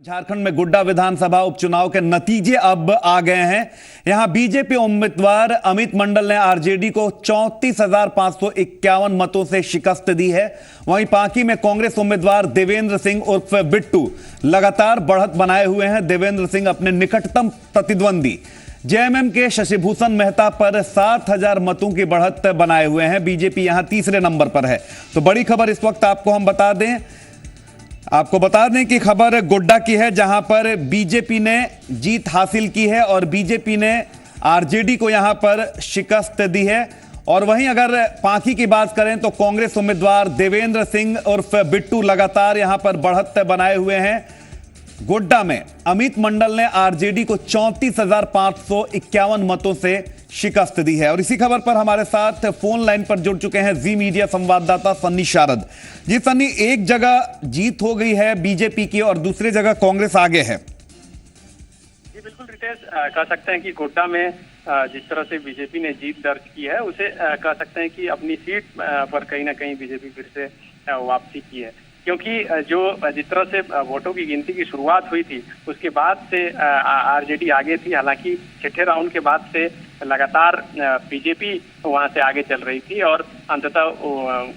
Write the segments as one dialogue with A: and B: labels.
A: झारखंड में गोड्डा विधानसभा उपचुनाव के नतीजे अब आ गए हैं। यहां बीजेपी उम्मीदवार अमित मंडल ने आरजेडी को 34,551 मतों से शिकस्त दी है। वहीं पांकी में कांग्रेस उम्मीदवार देवेंद्र सिंह उर्फ बिट्टू लगातार बढ़त बनाए हुए हैं। देवेंद्र सिंह अपने निकटतम प्रतिद्वंदी जेएमएम के शशिभूषण मेहता पर 7,000 मतों की बढ़त बनाए हुए हैं। बीजेपी यहां तीसरे नंबर पर है। तो बड़ी खबर इस वक्त आपको बता दें कि खबर गोड्डा की है, जहां पर बीजेपी ने जीत हासिल की है और बीजेपी ने आरजेडी को यहां पर शिकस्त दी है। और वहीं अगर पांकी की बात करें तो कांग्रेस उम्मीदवार देवेंद्र सिंह उर्फ बिट्टू लगातार यहां पर बढ़त बनाए हुए हैं। गोड्डा में अमित मंडल ने आरजेडी को 34,551 मतों से शिकस्त दी है। और इसी खबर पर हमारे साथ फोन लाइन पर जुड़ चुके हैं जी मीडिया संवाददाता सन्नी शारद। जी सन्नी, एक जगह जीत हो गई है बीजेपी की और दूसरी जगह कांग्रेस आगे है।
B: जी बिल्कुल रितेश, कह सकते हैं कि गोड्डा में जिस तरह से बीजेपी ने जीत दर्ज की है, उसे कह सकते हैं कि अपनी सीट पर कहीं ना कहीं बीजेपी फिर से वापसी की है। क्योंकि जो जिस तरह से वोटों की गिनती की शुरुआत हुई थी, उसके बाद से आरजेडी आगे थी। हालांकि छठे राउंड के बाद से लगातार बीजेपी वहां से आगे चल रही थी और अंततः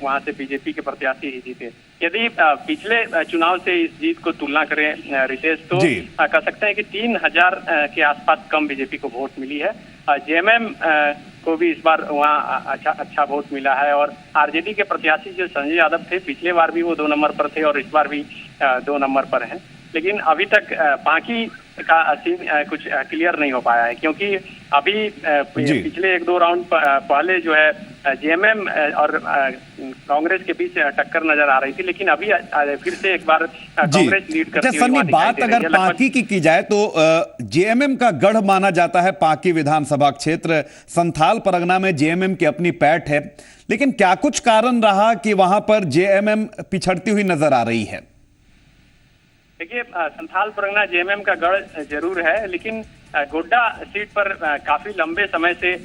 B: वहां से बीजेपी के प्रत्याशी ही जीते। यदि पिछले चुनाव से इस जीत को तुलना करें रितेश, तो कह सकते हैं कि 3,000 के आसपास कम बीजेपी को वोट मिली है। जेएमएम को भी इस बार वहाँ अच्छा वोट मिला है। और आरजेडी के प्रत्याशी जो संजय यादव थे, पिछले बार भी वो 2 नंबर पर थे और इस बार भी 2 नंबर पर हैं। लेकिन अभी तक पांकी का सीन कुछ क्लियर नहीं हो पाया है, क्योंकि अभी पिछले 1-2 राउंड पहले जो है जेएमएम और कांग्रेस के बीच टक्कर नजर आ रही थी। लेकिन अभी फिर से एक बार कांग्रेस लीड करती हुई दिखाई दे रही है।
A: बात अगर पांकी की जाए तो जेएमएम का गढ़ माना जाता है पांकी विधानसभा क्षेत्र। संथाल परगना में जेएमएम की अपनी पैठ है, लेकिन क्या कुछ कारण रहा कि वहां पर जेएमएम पिछड़ती हुई नजर आ रही है?
B: देखिए, संथाल परगना जेएमएम का गढ़ जरूर है, लेकिन गोड्डा सीट पर काफी लंबे समय से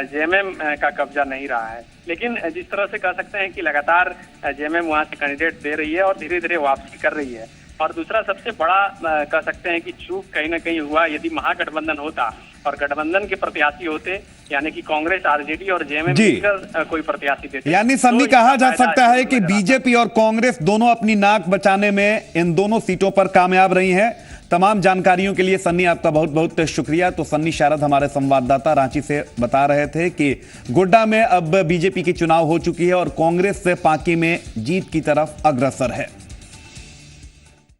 B: जेएमएम का कब्जा नहीं रहा है। लेकिन जिस तरह से कह सकते हैं कि लगातार जेएमएम वहां से कैंडिडेट दे रही है और धीरे धीरे वापसी कर रही है। और दूसरा सबसे बड़ा कह सकते हैं कि चूक कहीं ना कहीं हुआ, यदि महागठबंधन होता और गठबंधन के प्रत्याशी होते, यानी कि कांग्रेस, आरजेडी और जेएमएम मिलकर कोई प्रत्याशी देते,
A: यानी सन्नी कहा जा सकता है कि बीजेपी और कांग्रेस दोनों अपनी नाक बचाने में इन दोनों सीटों पर कामयाब रही हैं। तमाम जानकारियों के लिए सन्नी आपका बहुत बहुत शुक्रिया। तो सन्नी शारद हमारे संवाददाता रांची से बता रहे थे कि गोड्डा में अब बीजेपी की चुनाव हो चुकी है और कांग्रेस से पांकी में जीत की तरफ अग्रसर है।